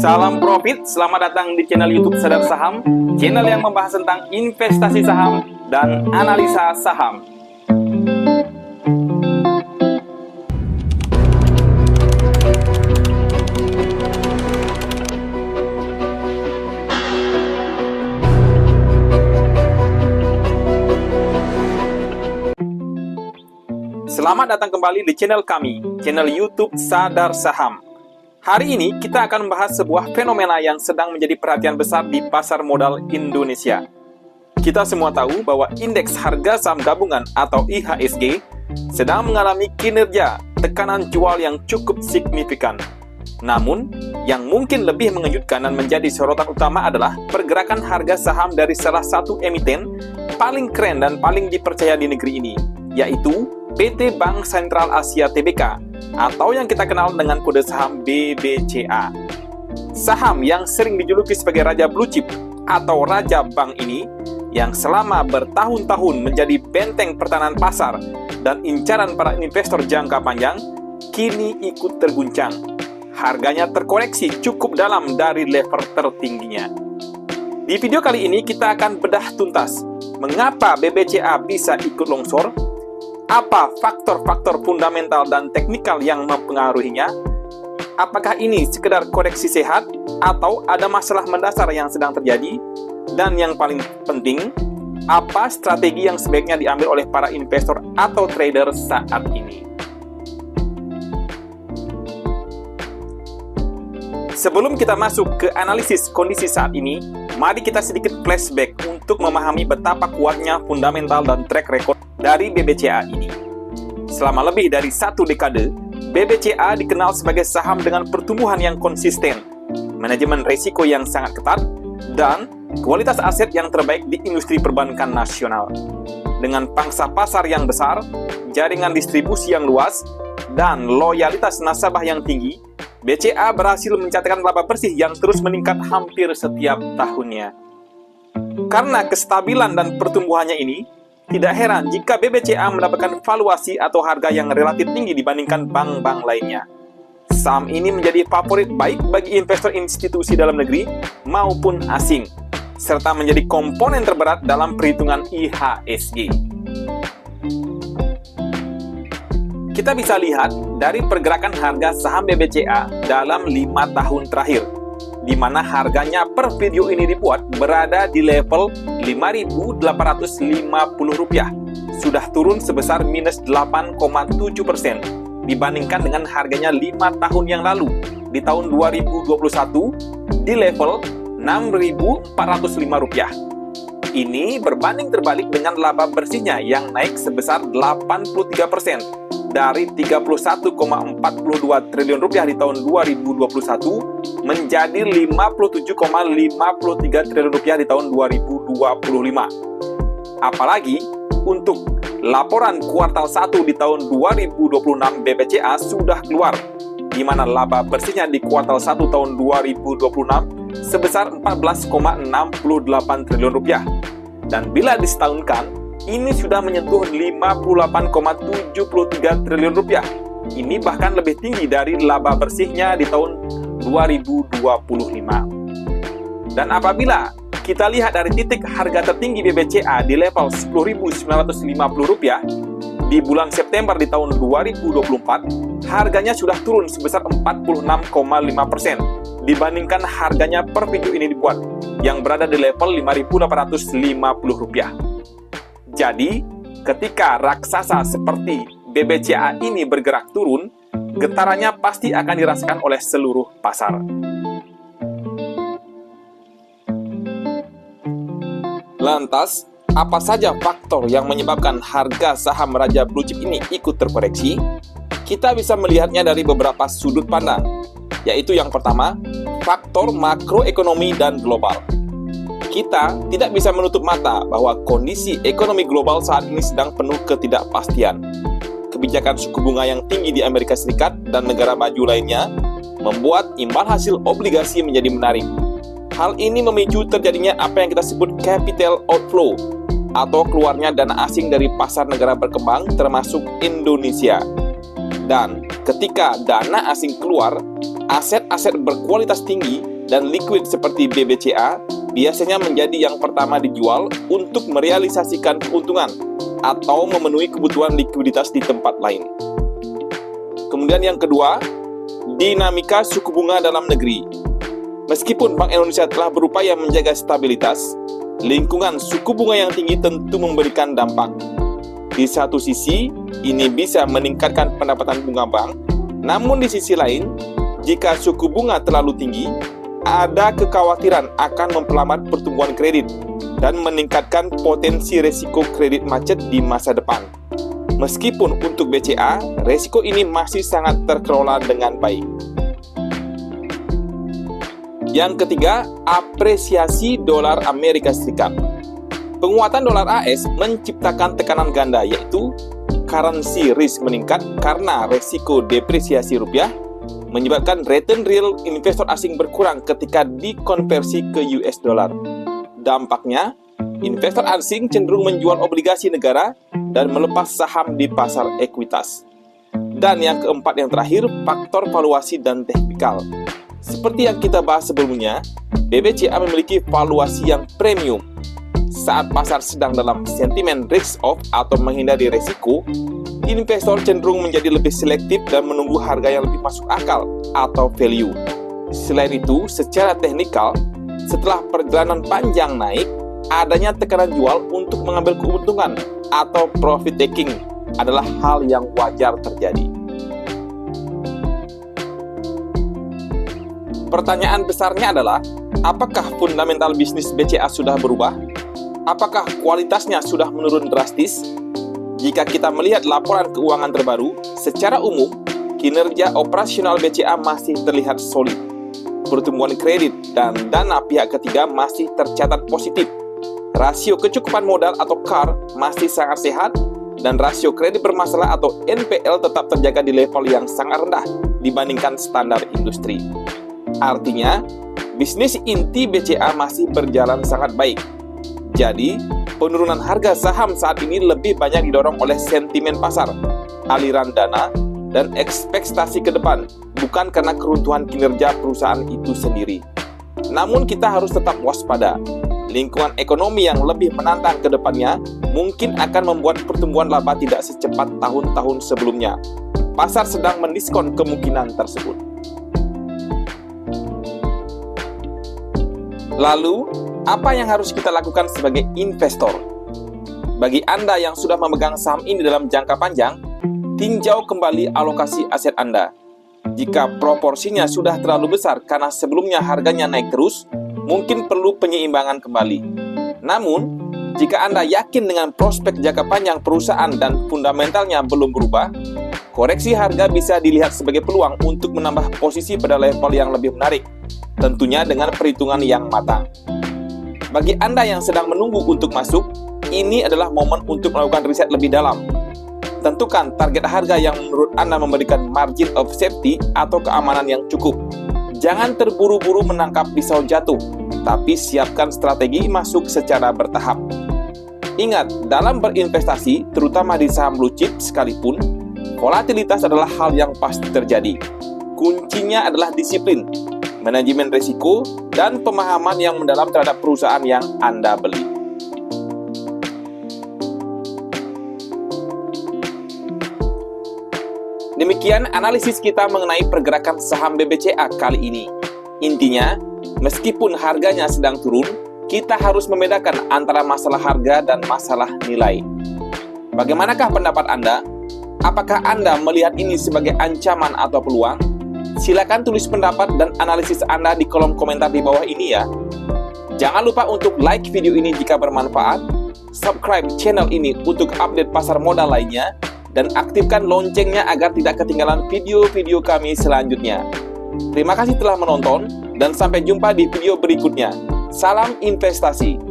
Salam profit, selamat datang di channel YouTube Sadar Saham, channel yang membahas tentang investasi saham dan analisa saham. Selamat datang kembali di channel kami, channel YouTube Sadar Saham. Hari ini kita akan membahas sebuah fenomena yang sedang menjadi perhatian besar di pasar modal Indonesia. Kita semua tahu bahwa indeks harga saham gabungan atau IHSG sedang mengalami kinerja tekanan jual yang cukup signifikan. Namun, yang mungkin lebih mengejutkan dan menjadi sorotan utama adalah pergerakan harga saham dari salah satu emiten paling keren dan paling dipercaya di negeri ini, yaitu PT Bank Sentral Asia Tbk atau yang kita kenal dengan kode saham BBCA. Saham yang sering dijuluki sebagai Raja Blue Chip atau Raja Bank ini yang selama bertahun-tahun menjadi benteng pertahanan pasar dan incaran para investor jangka panjang kini ikut terguncang. Harganya terkoreksi cukup dalam dari level tertingginya. Di video kali ini kita akan bedah tuntas mengapa BBCA bisa ikut longsor, apa faktor-faktor fundamental dan teknikal yang mempengaruhinya, apakah ini sekedar koreksi sehat atau ada masalah mendasar yang sedang terjadi, dan yang paling penting, apa strategi yang sebaiknya diambil oleh para investor atau trader saat ini. Sebelum kita masuk ke analisis kondisi saat ini, mari kita sedikit flashback untuk memahami betapa kuatnya fundamental dan track record dari BBCA ini. Selama lebih dari 1 dekade, BBCA dikenal sebagai saham dengan pertumbuhan yang konsisten, manajemen risiko yang sangat ketat, dan kualitas aset yang terbaik di industri perbankan nasional. Dengan pangsa pasar yang besar, jaringan distribusi yang luas, dan loyalitas nasabah yang tinggi, BCA berhasil mencatatkan laba bersih yang terus meningkat hampir setiap tahunnya. Karena kestabilan dan pertumbuhannya ini, tidak heran jika BBCA mendapatkan valuasi atau harga yang relatif tinggi dibandingkan bank-bank lainnya. Saham ini menjadi favorit baik bagi investor institusi dalam negeri maupun asing, serta menjadi komponen terberat dalam perhitungan IHSG. Kita bisa lihat dari pergerakan harga saham BBCA dalam 5 tahun terakhir, di mana harganya per video ini dibuat berada di level Rp5.850, sudah turun sebesar minus 8,7% dibandingkan dengan harganya 5 tahun yang lalu di tahun 2021 di level Rp6.405. Ini berbanding terbalik dengan laba bersihnya yang naik sebesar 83% dari Rp31,42 triliun di tahun 2021 menjadi Rp57,53 triliun di tahun 2025. Apalagi untuk laporan kuartal 1 di tahun 2026 BBCA sudah keluar, di mana laba bersihnya di kuartal 1 tahun 2026 sebesar Rp14,68 triliun. Dan bila disetahunkan, ini sudah menyentuh Rp58,73 triliun. Ini bahkan lebih tinggi dari laba bersihnya di tahun 2025. Dan apabila kita lihat dari titik harga tertinggi BBCA di level Rp10.950 di bulan September di tahun 2024, harganya sudah turun sebesar 46,5% dibandingkan harganya per video ini dibuat yang berada di level Rp5.850. Jadi, ketika raksasa seperti BBCA ini bergerak turun, getarannya pasti akan dirasakan oleh seluruh pasar. Lantas, apa saja faktor yang menyebabkan harga saham Raja Blue Chip ini ikut terkoreksi? Kita bisa melihatnya dari beberapa sudut pandang, yaitu yang pertama, faktor makroekonomi dan global. Kita tidak bisa menutup mata bahwa kondisi ekonomi global saat ini sedang penuh ketidakpastian. Kebijakan suku bunga yang tinggi di Amerika Serikat dan negara maju lainnya membuat imbal hasil obligasi menjadi menarik. Hal ini memicu terjadinya apa yang kita sebut capital outflow atau keluarnya dana asing dari pasar negara berkembang termasuk Indonesia. Dan ketika dana asing keluar, aset-aset berkualitas tinggi dan liquid seperti BBCA biasanya menjadi yang pertama dijual untuk merealisasikan keuntungan atau memenuhi kebutuhan likuiditas di tempat lain. Kemudian yang kedua, dinamika suku bunga dalam negeri. Meskipun Bank Indonesia telah berupaya menjaga stabilitas, lingkungan suku bunga yang tinggi tentu memberikan dampak. Di satu sisi, ini bisa meningkatkan pendapatan bunga bank, namun di sisi lain, jika suku bunga terlalu tinggi, ada kekhawatiran akan memperlambat pertumbuhan kredit dan meningkatkan potensi resiko kredit macet di masa depan. Meskipun untuk BCA, resiko ini masih sangat terkelola dengan baik. Yang ketiga, apresiasi dolar Amerika Serikat. Penguatan dolar AS menciptakan tekanan ganda, yaitu currency risk meningkat karena resiko depresiasi rupiah, menyebabkan return real investor asing berkurang ketika dikonversi ke US dollar. Dampaknya, investor asing cenderung menjual obligasi negara dan melepas saham di pasar ekuitas. Dan yang keempat yang terakhir, faktor valuasi dan teknikal. Seperti yang kita bahas sebelumnya, BBCA memiliki valuasi yang premium. Saat pasar sedang dalam sentimen risk off atau menghindari resiko, investor cenderung menjadi lebih selektif dan menunggu harga yang lebih masuk akal atau value. Selain itu, secara teknikal, setelah perjalanan panjang naik, adanya tekanan jual untuk mengambil keuntungan atau profit taking adalah hal yang wajar terjadi. Pertanyaan besarnya adalah, apakah fundamental bisnis BCA sudah berubah? Apakah kualitasnya sudah menurun drastis? Jika kita melihat laporan keuangan terbaru, secara umum, kinerja operasional BCA masih terlihat solid. Pertumbuhan kredit dan dana pihak ketiga masih tercatat positif. Rasio kecukupan modal atau CAR masih sangat sehat, dan rasio kredit bermasalah atau NPL tetap terjaga di level yang sangat rendah dibandingkan standar industri. Artinya, bisnis inti BCA masih berjalan sangat baik. Jadi, penurunan harga saham saat ini lebih banyak didorong oleh sentimen pasar, aliran dana, dan ekspektasi ke depan, bukan karena keruntuhan kinerja perusahaan itu sendiri. Namun kita harus tetap waspada. Lingkungan ekonomi yang lebih menantang ke depannya mungkin akan membuat pertumbuhan laba tidak secepat tahun-tahun sebelumnya. Pasar sedang mendiskon kemungkinan tersebut. Lalu, apa yang harus kita lakukan sebagai investor? Bagi Anda yang sudah memegang saham ini dalam jangka panjang, tinjau kembali alokasi aset Anda. Jika proporsinya sudah terlalu besar karena sebelumnya harganya naik terus, mungkin perlu penyeimbangan kembali. Namun, jika Anda yakin dengan prospek jangka panjang perusahaan dan fundamentalnya belum berubah, koreksi harga bisa dilihat sebagai peluang untuk menambah posisi pada level yang lebih menarik, tentunya dengan perhitungan yang matang. Bagi Anda yang sedang menunggu untuk masuk, ini adalah momen untuk melakukan riset lebih dalam. Tentukan target harga yang menurut Anda memberikan margin of safety atau keamanan yang cukup. Jangan terburu-buru menangkap pisau jatuh, tapi siapkan strategi masuk secara bertahap. Ingat, dalam berinvestasi, terutama di saham blue chip sekalipun, volatilitas adalah hal yang pasti terjadi. Kuncinya adalah disiplin, manajemen risiko, dan pemahaman yang mendalam terhadap perusahaan yang Anda beli. Demikian analisis kita mengenai pergerakan saham BBCA kali ini. Intinya, meskipun harganya sedang turun, kita harus membedakan antara masalah harga dan masalah nilai. Bagaimanakah pendapat Anda? Apakah Anda melihat ini sebagai ancaman atau peluang? Silakan tulis pendapat dan analisis Anda di kolom komentar di bawah ini ya. Jangan lupa untuk like video ini jika bermanfaat, subscribe channel ini untuk update pasar modal lainnya, dan aktifkan loncengnya agar tidak ketinggalan video-video kami selanjutnya. Terima kasih telah menonton, dan sampai jumpa di video berikutnya. Salam investasi!